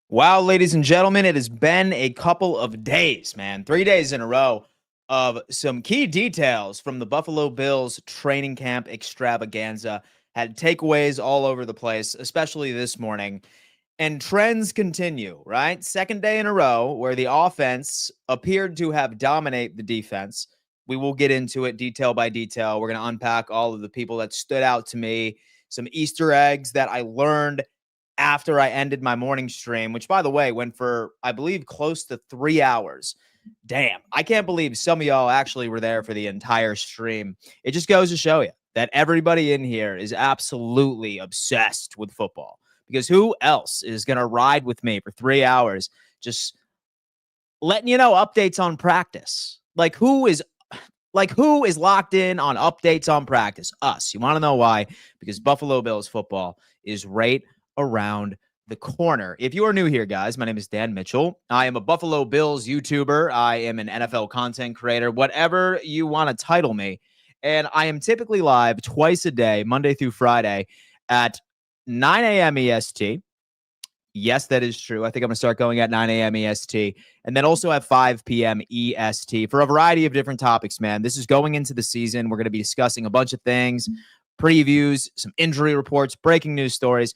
Wow, ladies and gentlemen, it has been a couple of days, man. 3 days in a row of some key details from the Buffalo Bills training camp extravaganza. Had takeaways all over the place, especially this morning. And trends continue, right? Second day in a row where the offense appeared to have dominated the defense. We will get into it detail by detail. We're going to unpack all of the people that stood out to me, some Easter eggs that I learned after I ended my morning stream, which, by the way, went for, I believe, close to 3 hours. Damn, I can't believe some of y'all actually were there for the entire stream. It just goes to show you that everybody in here is absolutely obsessed with football, because who else is going to ride with me for 3 hours just letting you know updates on practice? Who is locked in on updates on practice? Us. You want to know why? Because Buffalo Bills football is right around the corner. If you are new here, guys, my name is Dan Mitchell. I am a Buffalo Bills YouTuber. I am an NFL content creator, whatever you want to title me. And I am typically live twice a day, Monday through Friday at 9 a.m. EST. Yes, that is true. I think I'm going to start going at 9 a.m. EST, and then also at 5 p.m. EST for a variety of different topics, man. This is going into the season. We're going to be discussing a bunch of things, previews, some injury reports, breaking news stories.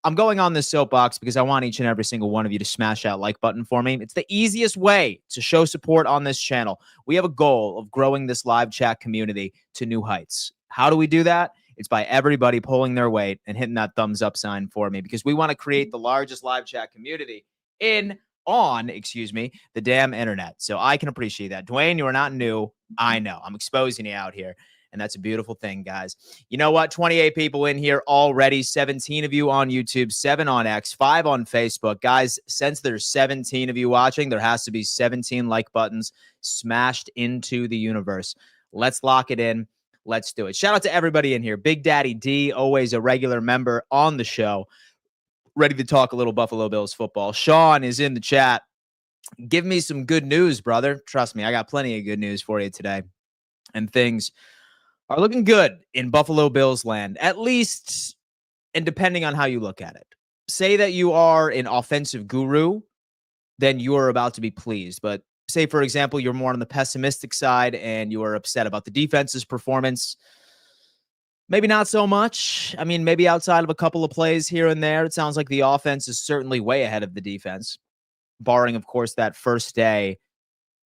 I'm going on this soapbox because I want each and every single one of you to smash that like button for me. It's the easiest way to show support on this channel. We have a goal of growing this live chat community to new heights. How do we do that? It's by everybody pulling their weight and hitting that thumbs up sign for me, because we want to create the largest live chat community on the damn internet. So I can appreciate that. Dwayne, you are not new. I know. I'm exposing you out here. And that's a beautiful thing, guys. You know what? 28 people in here already. 17 of you on YouTube, 7 on X, 5 on Facebook. Guys, since there's 17 of you watching, there has to be 17 like buttons smashed into the universe. Let's lock it in. Let's do it. Shout out to everybody in here. Big Daddy D, always a regular member on the show, ready to talk a little Buffalo Bills football. Sean is in the chat. Give me some good news, brother. Trust me, I got plenty of good news for you today. And things are looking good in Buffalo Bills land, at least, and depending on how you look at it. Say that you are an offensive guru, then you are about to be pleased. But say, for example, you're more on the pessimistic side and you are upset about the defense's performance. Maybe not so much. I mean, maybe outside of a couple of plays here and there, it sounds like the offense is certainly way ahead of the defense, barring, of course, that first day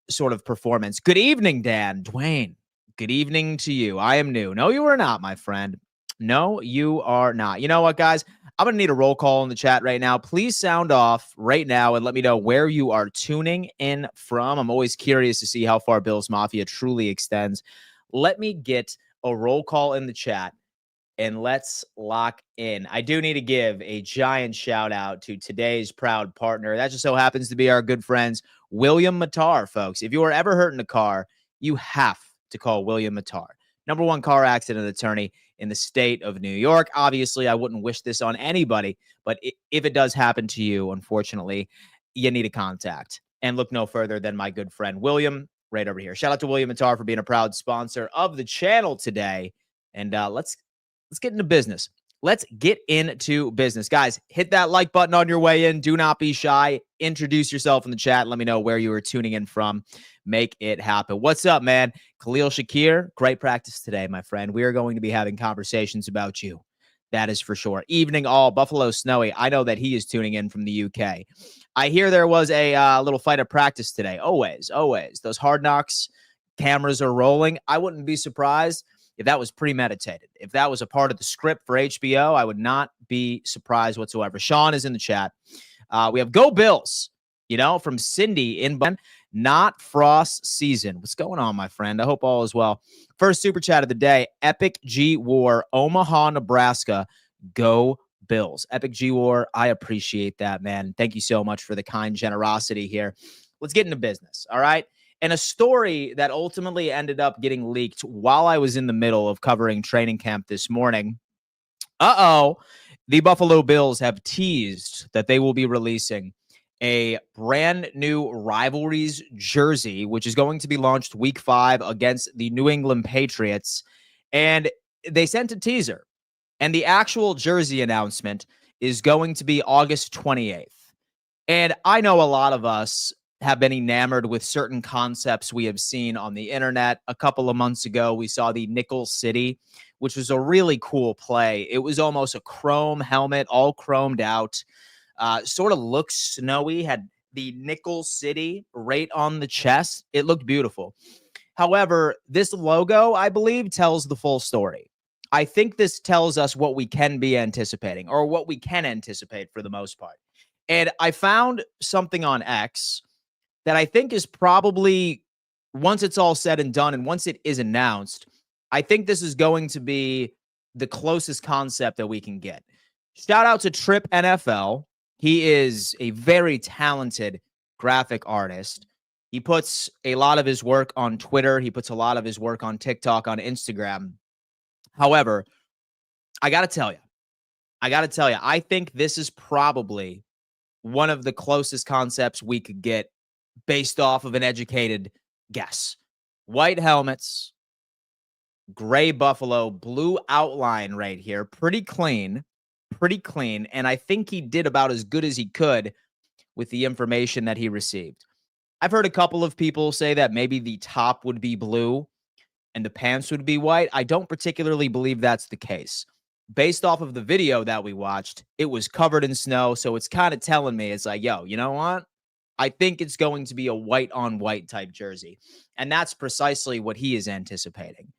sort of performance. Good evening, Dan. Dwayne, good evening to you. I am new. No, you are not, my friend. No, you are not. You know what, guys? I'm going to need a roll call in the chat right now. Please sound off right now and let me know where you are tuning in from. I'm always curious to see how far Bills Mafia truly extends. Let me get a roll call in the chat and let's lock in. I do need to give a giant shout out to today's proud partner. That just so happens to be our good friends, William Matar, folks. If you are ever hurt in a car, you have to call William Matar, #1 car accident attorney in the state of New York. Obviously, I wouldn't wish this on anybody, but if it does happen to you, unfortunately, you need a contact. And look no further than my good friend William right over here. Shout out to William Matar for being a proud sponsor of the channel today. And let's get into business. Let's get into business. Guys, hit that like button on your way in. Do not be shy. Introduce yourself in the chat. Let me know where you are tuning in from. Make it happen. What's up, man? Khalil Shakir, great practice today, my friend. We are going to be having conversations about you. That is for sure. Evening all, Buffalo Snowy. I know that he is tuning in from the UK. I hear there was a little fight at practice today. Always. Those Hard Knocks cameras are rolling. I wouldn't be surprised if that was premeditated. If that was a part of the script for HBO, I would not be surprised whatsoever. Sean is in the chat. We have Go Bills, from Cindy in Not Frost Season. What's going on, my friend? I hope all is well. First super chat of the day, Epic G War, Omaha, Nebraska. Go Bills. Epic G War, I appreciate that, man. Thank you so much for the kind generosity here. Let's get into business, all right? And a story that ultimately ended up getting leaked while I was in the middle of covering training camp this morning. The Buffalo Bills have teased that they will be releasing a brand new rivalries jersey, which is going to be launched week 5 against the New England Patriots. And they sent a teaser. And the actual jersey announcement is going to be August 28th. And I know a lot of us have been enamored with certain concepts we have seen on the internet. A couple of months ago, we saw the Nickel City, which was a really cool play. It was almost a chrome helmet, all chromed out, sort of looked snowy, had the Nickel City right on the chest. It looked beautiful. However, this logo, I believe, tells the full story. I think this tells us what we can be anticipating, or what we can anticipate for the most part. And I found something on X that I think is probably, once it's all said and done and once it is announced, I think this is going to be the closest concept that we can get. Shout out to Trip NFL. He is a very talented graphic artist. He puts a lot of his work on Twitter. He puts a lot of his work on TikTok, on Instagram. However, I got to tell you, I think this is probably one of the closest concepts we could get based off of an educated guess. White helmets, gray buffalo, blue outline right here. Pretty clean. And I think he did about as good as he could with the information that he received. I've heard a couple of people say that maybe the top would be blue and the pants would be white. I don't particularly believe that's the case. Based off of the video that we watched, it was covered in snow. So it's kind of telling me, it's like, yo, you know what? I think it's going to be a white on white type jersey. And that's precisely what he is anticipating.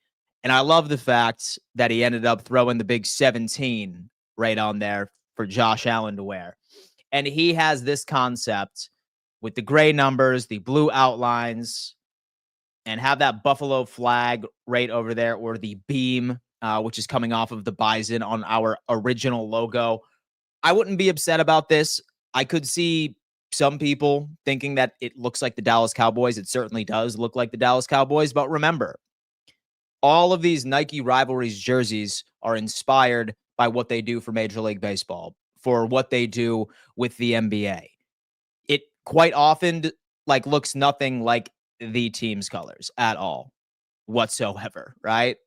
And I love the fact that he ended up throwing the big 17 right on there for Josh Allen to wear. And he has this concept with the gray numbers, the blue outlines, and have that buffalo flag right over there, or the beam, which is coming off of the bison on our original logo. I wouldn't be upset about this. I could see some people thinking that it looks like the Dallas Cowboys. It certainly does look like the Dallas Cowboys. But remember, all of these Nike rivalries jerseys are inspired by what they do for Major League Baseball, for what they do with the NBA. It quite often looks nothing like the team's colors at all whatsoever, right?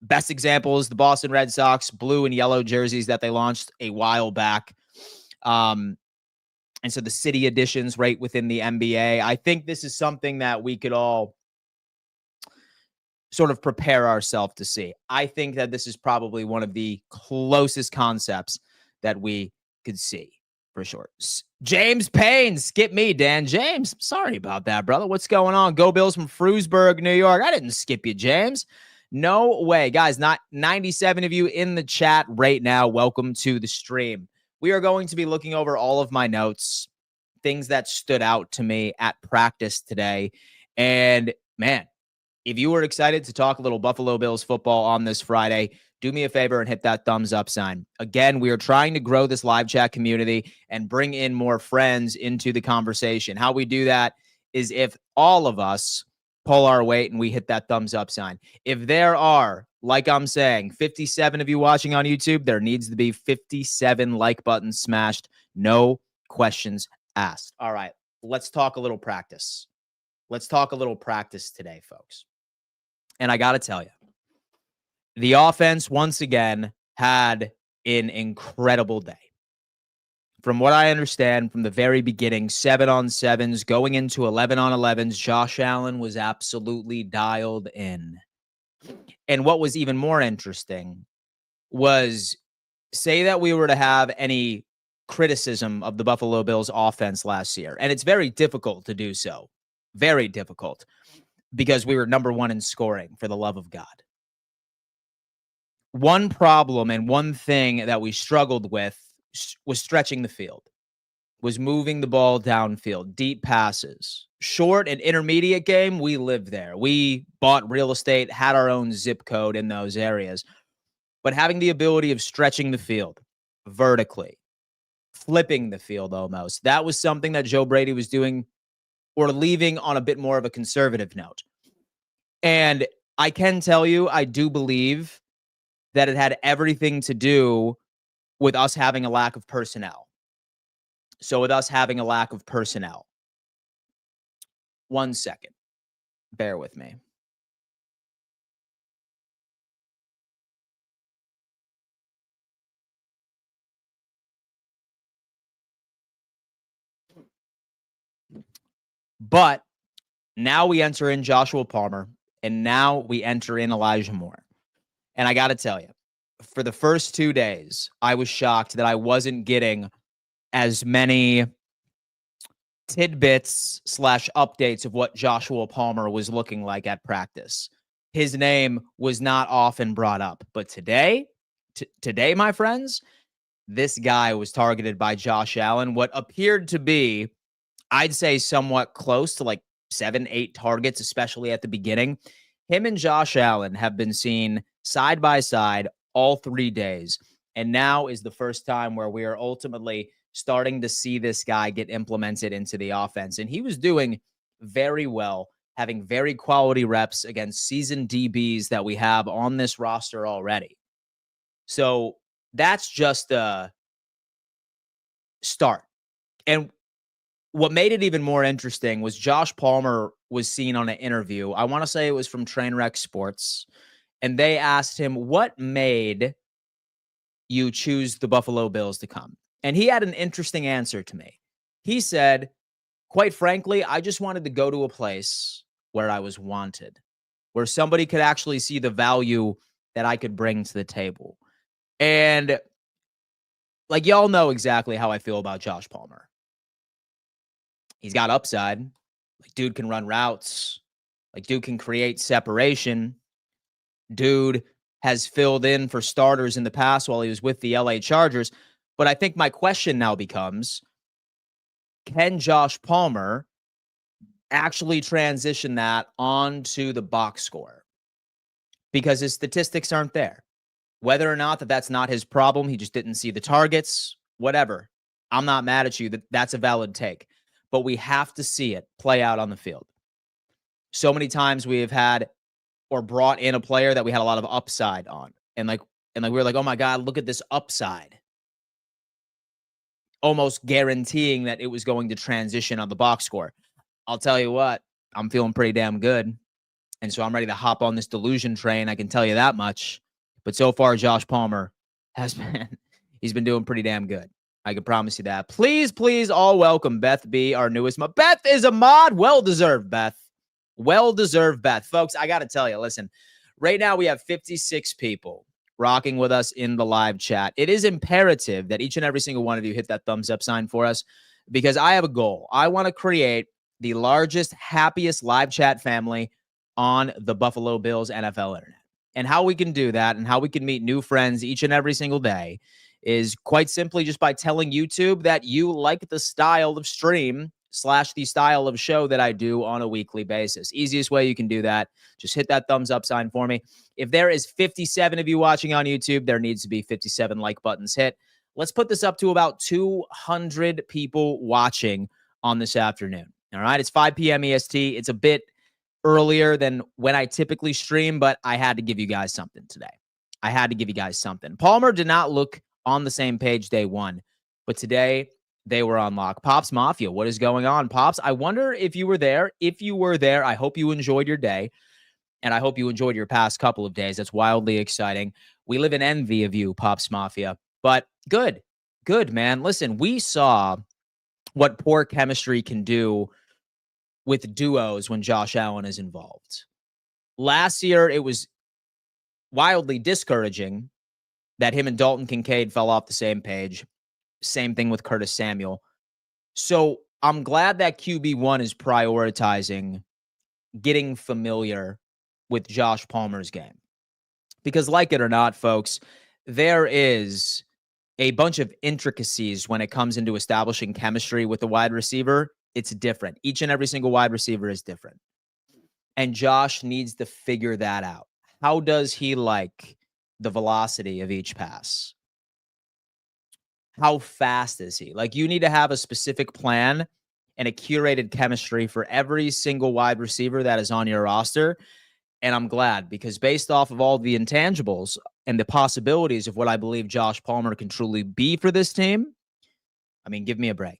Best example is the Boston Red Sox blue and yellow jerseys that they launched a while back. And so the city editions right within the NBA. I think this is something that we could all sort of prepare ourselves to see. I think that this is probably one of the closest concepts that we could see for sure. James Payne, skip me, Dan. James, sorry about that, brother. What's going on? Go Bills from Frewsburg, New York. I didn't skip you, James. No way. Guys, not 97 of you in the chat right now. Welcome to the stream. We are going to be looking over all of my notes, things that stood out to me at practice today. And man, if you were excited to talk a little Buffalo Bills football on this Friday, do me a favor and hit that thumbs up sign. Again, we are trying to grow this live chat community and bring in more friends into the conversation. How we do that is if all of us pull our weight and we hit that thumbs up sign. If there are, like I'm saying, 57 of you watching on YouTube, there needs to be 57 like buttons smashed. No questions asked. All right, let's talk a little practice. Let's talk a little practice today, folks. And I got to tell you, the offense once again had an incredible day. From what I understand from the very beginning, 7-on-7s going into 11-on-11s, Josh Allen was absolutely dialed in. And what was even more interesting was, say that we were to have any criticism of the Buffalo Bills offense last year, and it's very difficult to do so. Very difficult, because we were number one in scoring, for the love of God. One problem and one thing that we struggled with was stretching the field, was moving the ball downfield, deep passes. Short and intermediate game, we lived there. We bought real estate, had our own zip code in those areas. But having the ability of stretching the field vertically, flipping the field almost, that was something that Joe Brady was doing, or leaving on a bit more of a conservative note. And I can tell you, I do believe that it had everything to do with us having a lack of personnel. So with us having a lack of personnel. 1 second. Bear with me. But now we enter in Joshua Palmer, and now we enter in Elijah Moore. And I got to tell you, for the first 2 days, I was shocked that I wasn't getting as many tidbits / updates of what Joshua Palmer was looking like at practice. His name was not often brought up. But today, my friends, this guy was targeted by Josh Allen. What appeared to be, I'd say, somewhat close to like 7, 8 targets, especially at the beginning. Him and Josh Allen have been seen side by side all 3 days. And now is the first time where we are ultimately starting to see this guy get implemented into the offense. And he was doing very well, having very quality reps against seasoned DBs that we have on this roster already. So that's just a start. And what made it even more interesting was Josh Palmer was seen on an interview. I want to say it was from Trainwreck Sports. And they asked him, what made you choose the Buffalo Bills to come? And he had an interesting answer to me. He said, quite frankly, I just wanted to go to a place where I was wanted, where somebody could actually see the value that I could bring to the table. And like, y'all know exactly how I feel about Josh Palmer. He's got upside. Like, dude can run routes. Like, dude can create separation. Dude has filled in for starters in the past while he was with the LA Chargers. But I think my question now becomes, can Josh Palmer actually transition that onto the box score? Because his statistics aren't there. Whether or not that's not his problem, he just didn't see the targets, whatever. I'm not mad at you. That's a valid take. But we have to see it play out on the field. So many times we have had or brought in a player that we had a lot of upside on. And we were like, oh my God, look at this upside. Almost guaranteeing that it was going to transition on the box score. I'll tell you what, I'm feeling pretty damn good. And so I'm ready to hop on this delusion train. I can tell you that much. But so far, Josh Palmer he's been doing pretty damn good. I can promise you that. Please, please all welcome Beth B, our newest mod. Beth is a mod. Well-deserved, Beth. Well-deserved, Beth. Folks, I got to tell you, listen, right now we have 56 people rocking with us in the live chat. It is imperative that each and every single one of you hit that thumbs up sign for us because I have a goal. I want to create the largest, happiest live chat family on the Buffalo Bills NFL internet. And how we can do that and how we can meet new friends each and every single day is quite simply just by telling YouTube that you like the style of stream / the style of show that I do on a weekly basis. Easiest way you can do that, just hit that thumbs up sign for me. If there is 57 of you watching on YouTube, there needs to be 57 like buttons hit. Let's put this up to about 200 people watching on this afternoon. All right, it's 5 p.m. EST. It's a bit earlier than when I typically stream, but I had to give you guys something today. I had to give you guys something. Palmer did not look on the same page day one, but today they were on lock. Pops Mafia, what is going on? Pops, I wonder if you were there. If you were there, I hope you enjoyed your day, and I hope you enjoyed your past couple of days. That's wildly exciting. We live in envy of you, Pops Mafia, but good, man. Listen, we saw what poor chemistry can do with duos when Josh Allen is involved. Last year, it was wildly discouraging that him and Dalton Kincaid fell off the same page. Same thing with Curtis Samuel. So I'm glad that QB1 is prioritizing getting familiar with Josh Palmer's game. Because like it or not, folks, there is a bunch of intricacies when it comes into establishing chemistry with the wide receiver. It's different. Each and every single wide receiver is different. And Josh needs to figure that out. How does he like the velocity of each pass? How fast is he? Like, you need to have a specific plan and a curated chemistry for every single wide receiver that is on your roster. And I'm glad, because based off of all the intangibles and the possibilities of what I believe Josh Palmer can truly be for this team, I mean, give me a break.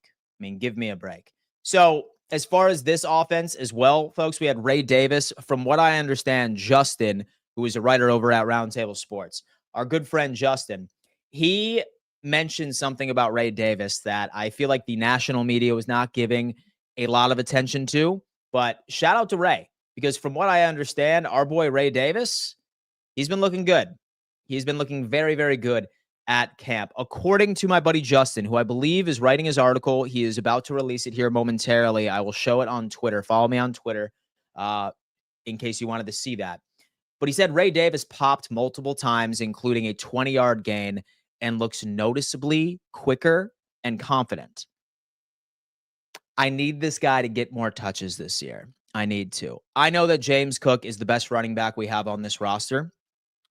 So as far as this offense as well, folks, we had Ray Davis. From what I understand, Justin, who is a writer over at Roundtable Sports, our good friend Justin, he mentioned something about Ray Davis that I feel like the national media was not giving a lot of attention to. But shout out to Ray, because from what I understand, our boy Ray Davis, he's been looking good. He's been looking very, very good at camp. According to my buddy Justin, who I believe is writing his article, he is about to release it here momentarily. I will show it on Twitter. Follow me on Twitter in case you wanted to see that. But he said Ray Davis popped multiple times, including a 20-yard gain, and looks noticeably quicker and confident. I need this guy to get more touches this year. I need to. I know that James Cook is the best running back we have on this roster,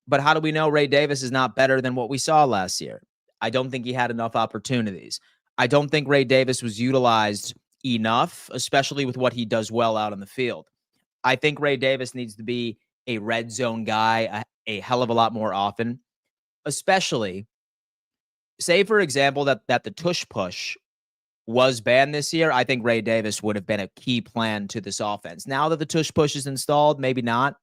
but how do we know Ray Davis is not better than what we saw last year? I don't think he had enough opportunities. I don't think Ray Davis was utilized enough, especially with what he does well out on the field. I think Ray Davis needs to be a red zone guy a hell of a lot more often, especially, say, for example, that the tush push was banned this year. I think Ray Davis would have been a key plan to this offense. Now that the tush push is installed, maybe not.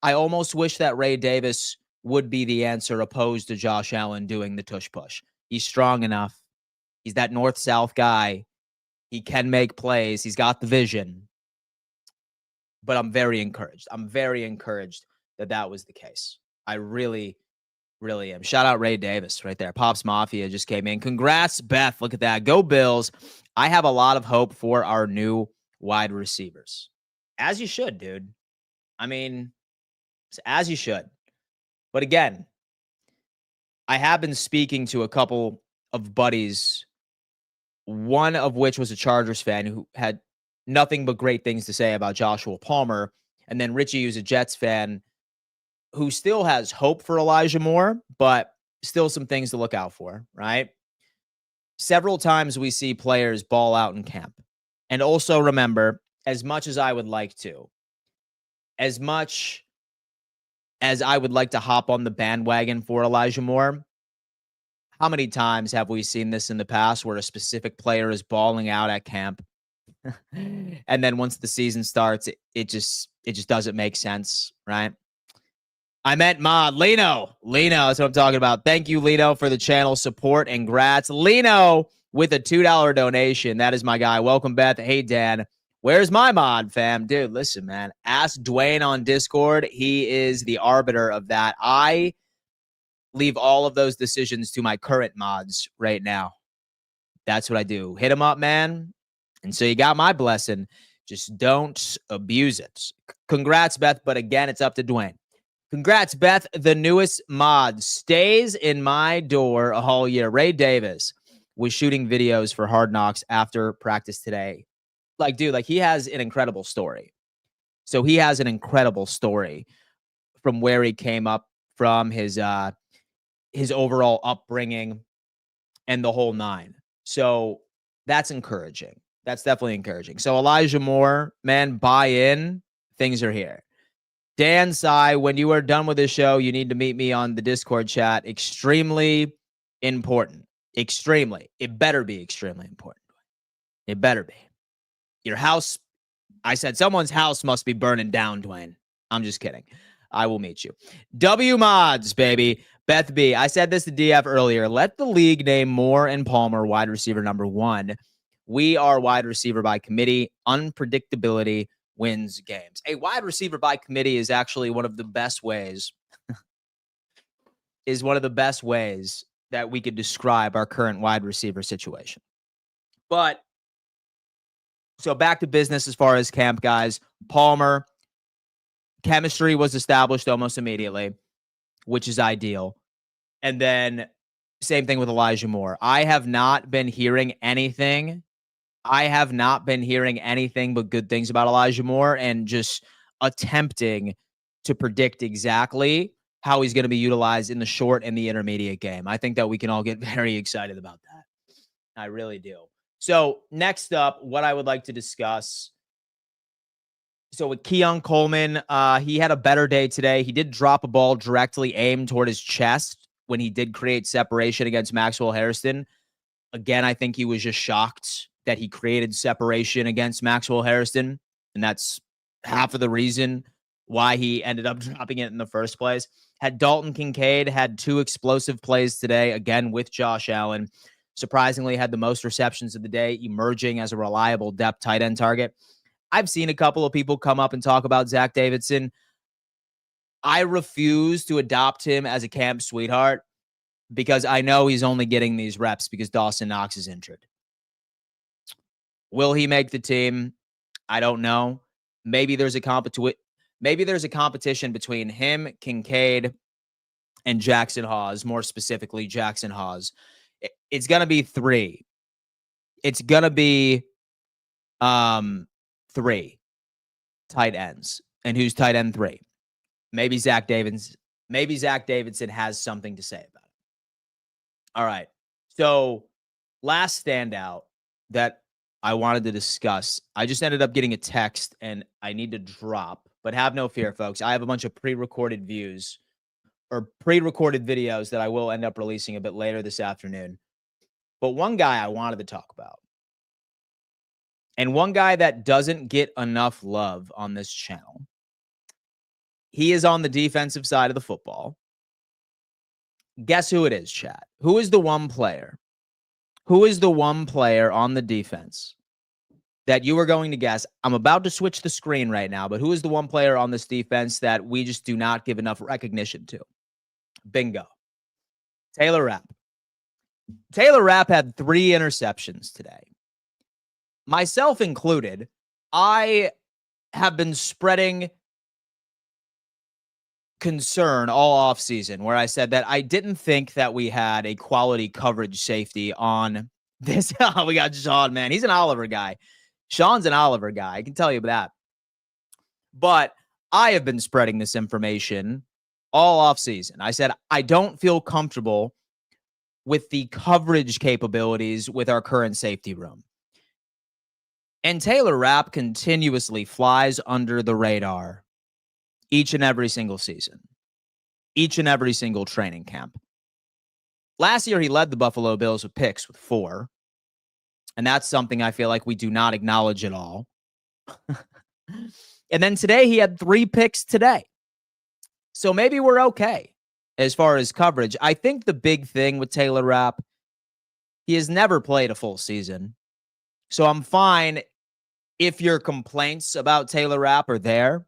I almost wish that Ray Davis would be the answer opposed to Josh Allen doing the tush push. He's strong enough. He's that north-south guy. He can make plays. He's got the vision. But I'm very encouraged. I'm very encouraged that that was the case. I really, really am. Shout out Ray Davis right there. Pops Mafia just came in. Congrats, Beth. Look at that. Go Bills. I have a lot of hope for our new wide receivers. As you should, dude. I mean, as you should. But again, I have been speaking to a couple of buddies, one of which was a Chargers fan who had nothing but great things to say about Joshua Palmer. And then Richie, who's a Jets fan, who still has hope for Elijah Moore, but still some things to look out for, right? Several times we see players ball out in camp. And also remember, as much as I would like to, as much as I would like to hop on the bandwagon for Elijah Moore, how many times have we seen this in the past where a specific player is balling out at camp and then once the season starts, it just doesn't make sense, right? I meant Mod. Lino, that's what I'm talking about. Thank you, Lino, for the channel support and grats. Lino with a $2 donation. That is my guy. Welcome, Beth. Hey, Dan. Where's my mod, fam? Dude, listen, man. Ask Dwayne on Discord. He is the arbiter of that. I leave all of those decisions to my current mods right now. That's what I do. Hit him up, man. And so you got my blessing. Just don't abuse it. Congrats, Beth. But again, it's up to Dwayne. Congrats, Beth. The newest mod stays in my door all year. Ray Davis was shooting videos for Hard Knocks after practice today. Like, dude, like he has an incredible story. So he has an incredible story from where he came up from, his overall upbringing and the whole nine. So that's encouraging. That's definitely encouraging. So Elijah Moore, man, buy in. Things are here. Dan Sai, when you are done with this show, you need to meet me on the Discord chat. Extremely important. Extremely. It better be extremely important. It better be. Your house, I said someone's house must be burning down, Dwayne. I'm just kidding. I will meet you. W Mods, baby. Beth B. I said this to DF earlier. Let the league name Moore and Palmer wide receiver number 1. We are wide receiver by committee. Unpredictability wins games. A wide receiver by committee is actually one of the best ways that we could describe our current wide receiver situation. But so back to business as far as camp, guys. Palmer, chemistry was established almost immediately, which is ideal. And then same thing with Elijah Moore. I have not been hearing anything but good things about Elijah Moore, and just attempting to predict exactly how he's going to be utilized in the short and the intermediate game. I think that we can all get very excited about that. I really do. So next up, what I would like to discuss. So with Keon Coleman, he had a better day today. He did drop a ball directly aimed toward his chest when he did create separation against Maxwell Hairston. Again, I think he was just shocked that he created separation against Maxwell Hairston, and that's half of the reason why he ended up dropping it in the first place. Had Dalton Kincaid had 2 explosive plays today, again with Josh Allen. surprisingly had the most receptions of the day, emerging as a reliable depth tight end target. I've seen a couple of people come up and talk about Zach Davidson. I refuse to adopt him as a camp sweetheart because I know he's only getting these reps because Dawson Knox is injured. Will he make the team? I don't know. Maybe there's a competition between him, Kincaid, and Jackson Hawes, more specifically Jackson Hawes. It's going to be 3. It's going to be 3 tight ends. And who's tight end 3? Maybe Zach Davidson has something to say about it. All right. So last standout that I wanted to discuss, I just ended up getting a text and I need to drop, but have no fear, folks. I have a bunch of pre-recorded videos that I will end up releasing a bit later this afternoon. But one guy I wanted to talk about, and one guy that doesn't get enough love on this channel, he is on the defensive side of the football. Guess who it is, chat? Who is the one player? Who is the one player on the defense that you are going to guess? I'm about to switch the screen right now, but who is the one player on this defense that we just do not give enough recognition to? Bingo. Taylor Rapp. Taylor Rapp had 3 interceptions today. Myself included, I have been spreading concern all offseason where I said that I didn't think that we had a quality coverage safety on this. We got Sean, man. He's an Oliver guy. Sean's an Oliver guy. I can tell you that. But I have been spreading this information all offseason. I said, I don't feel comfortable with the coverage capabilities with our current safety room. And Taylor Rapp continuously flies under the radar each and every single season, each and every single training camp. Last year, he led the Buffalo Bills with picks with 4. And that's something I feel like we do not acknowledge at all. And then today, he had 3 picks today. So maybe we're okay as far as coverage. I think the big thing with Taylor Rapp, he has never played a full season. So I'm fine if your complaints about Taylor Rapp are there,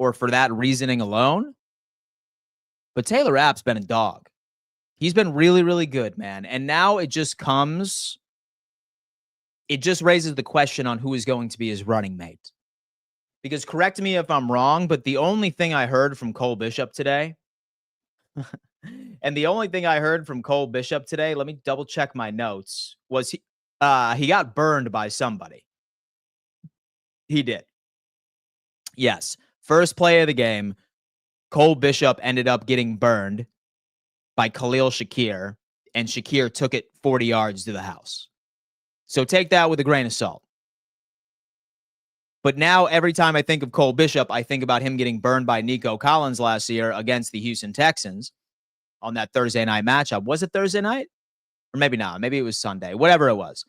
or for that reasoning alone. But Taylor Rapp's been a dog. He's been really, really good, man. And now it just raises the question on who is going to be his running mate. Because correct me if I'm wrong, but the only thing I heard from Cole Bishop today, let me double check my notes, was he got burned by somebody. He did. Yes. First play of the game, Cole Bishop ended up getting burned by Khalil Shakir, and Shakir took it 40 yards to the house. So take that with a grain of salt. But now every time I think of Cole Bishop, I think about him getting burned by Nico Collins last year against the Houston Texans on that Thursday night matchup. Was it Thursday night? Or maybe not. Maybe it was Sunday. Whatever it was.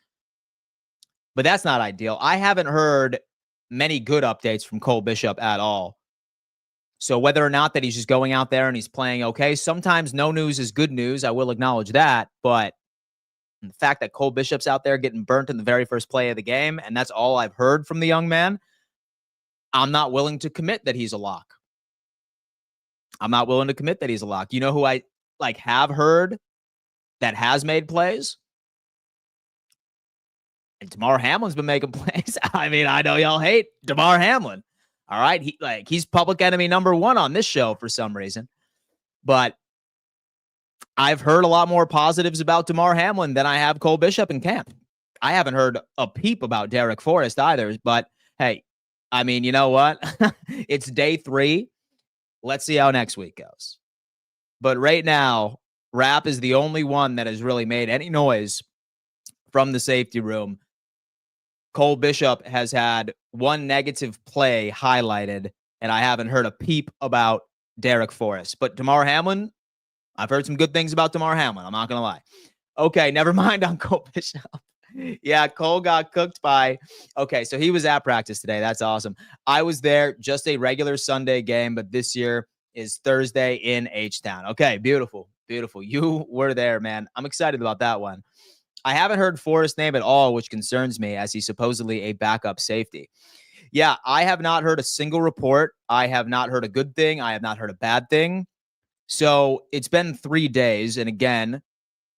But that's not ideal. I haven't heard many good updates from Cole Bishop at all. So whether or not that he's just going out there and he's playing okay, sometimes no news is good news. I will acknowledge that. But the fact that Cole Bishop's out there getting burnt in the very first play of the game, and that's all I've heard from the young man, I'm not willing to commit that he's a lock. You know who I have heard that has made plays? And Damar Hamlin's been making plays. I mean, I know y'all hate Damar Hamlin. All right. He's public enemy number 1 on this show for some reason. But I've heard a lot more positives about Damar Hamlin than I have Cole Bishop in camp. I haven't heard a peep about Derek Forrest either. But hey, I mean, you know what? It's day 3. Let's see how next week goes. But right now, Rapp is the only one that has really made any noise from the safety room. Cole Bishop has had 1 negative play highlighted, and I haven't heard a peep about Derek Forrest. But Damar Hamlin, I've heard some good things about Damar Hamlin. I'm not going to lie. Okay, never mind on Cole Bishop. Yeah, Cole got cooked by... Okay, so he was at practice today. That's awesome. I was there, just a regular Sunday game, but this year is Thursday in H-Town. Okay, beautiful. Beautiful. You were there, man. I'm excited about that one. I haven't heard Forrest's name at all, which concerns me as he's supposedly a backup safety. Yeah, I have not heard a single report. I have not heard a good thing. I have not heard a bad thing. So it's been 3 days. And again,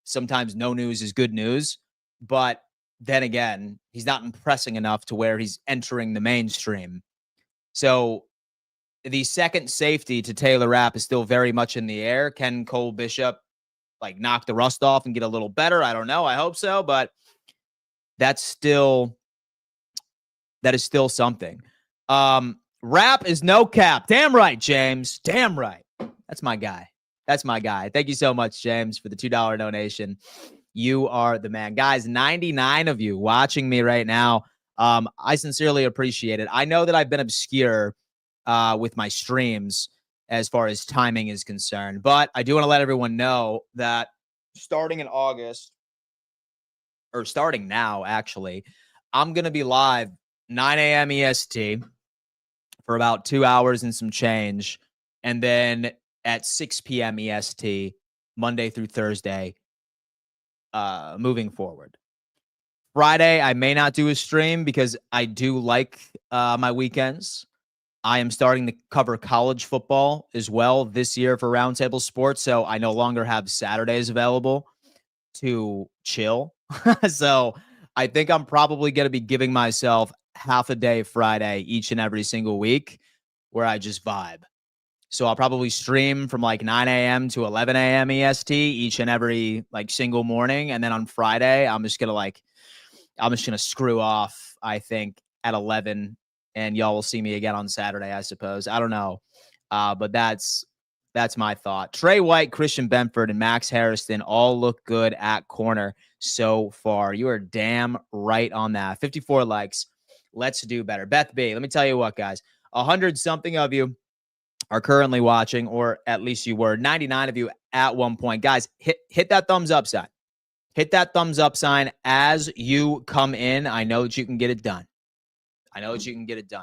sometimes no news is good news. But then again, he's not impressing enough to where he's entering the mainstream. So the second safety to Taylor Rapp is still very much in the air. Can Cole Bishop like knock the rust off and get a little better? I don't know. I hope so, but that is still something. Rapp is no cap. Damn right, James. Damn right. That's my guy. That's my guy. Thank you so much, James, for the $2 donation. You are the man. Guys, 99 of you watching me right now. I sincerely appreciate it. I know that I've been obscure with my streams as far as timing is concerned, but I do want to let everyone know that starting in August, or starting now, actually, I'm going to be live 9 a.m. EST for about 2 hours and some change. And then at 6 p.m. EST, Monday through Thursday, moving forward. Friday, I may not do a stream because I do like my weekends. I am starting to cover college football as well this year for Roundtable Sports, so I no longer have Saturdays available to chill. So I think I'm probably going to be giving myself half a day Friday each and every single week where I just vibe. So I'll probably stream from like 9 a.m. to 11 a.m. EST each and every like single morning. And then on Friday, I'm just going to screw off, I think, at 11. And y'all will see me again on Saturday, I suppose. I don't know. But that's my thought. Trey White, Christian Benford, and Max Hairston all look good at corner so far. You are damn right on that. 54 likes. Let's do better. Beth B, let me tell you what, guys. 100-something of you are currently watching, or at least you were. 99 of you at one point. Guys, hit that thumbs up sign. Hit that thumbs up sign as you come in. I know that you can get it done.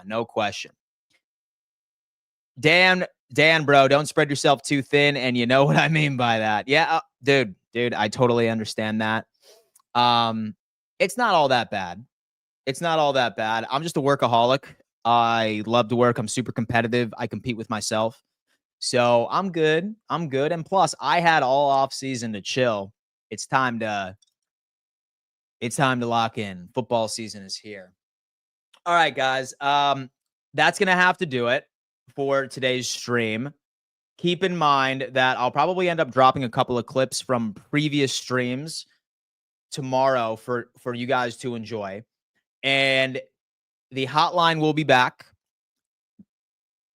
No question. Dan, bro, don't spread yourself too thin, and you know what I mean by that. Yeah, dude, I totally understand that. It's not all that bad. I'm just a workaholic. I love to work. I'm super competitive. I compete with myself. So I'm good. And plus, I had all off season to chill. It's time to lock in. Football season is here. All right, guys. That's going to have to do it for today's stream. Keep in mind that I'll probably end up dropping a couple of clips from previous streams tomorrow for you guys to enjoy. And the hotline will be back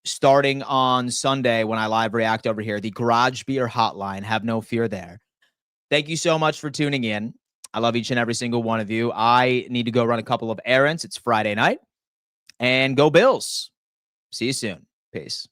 starting on Sunday when I live react over here. The Garage Beer Hotline. Have no fear there. Thank you so much for tuning in. I love each and every single one of you. I need to go run a couple of errands. It's Friday night. And go Bills. See you soon. Peace.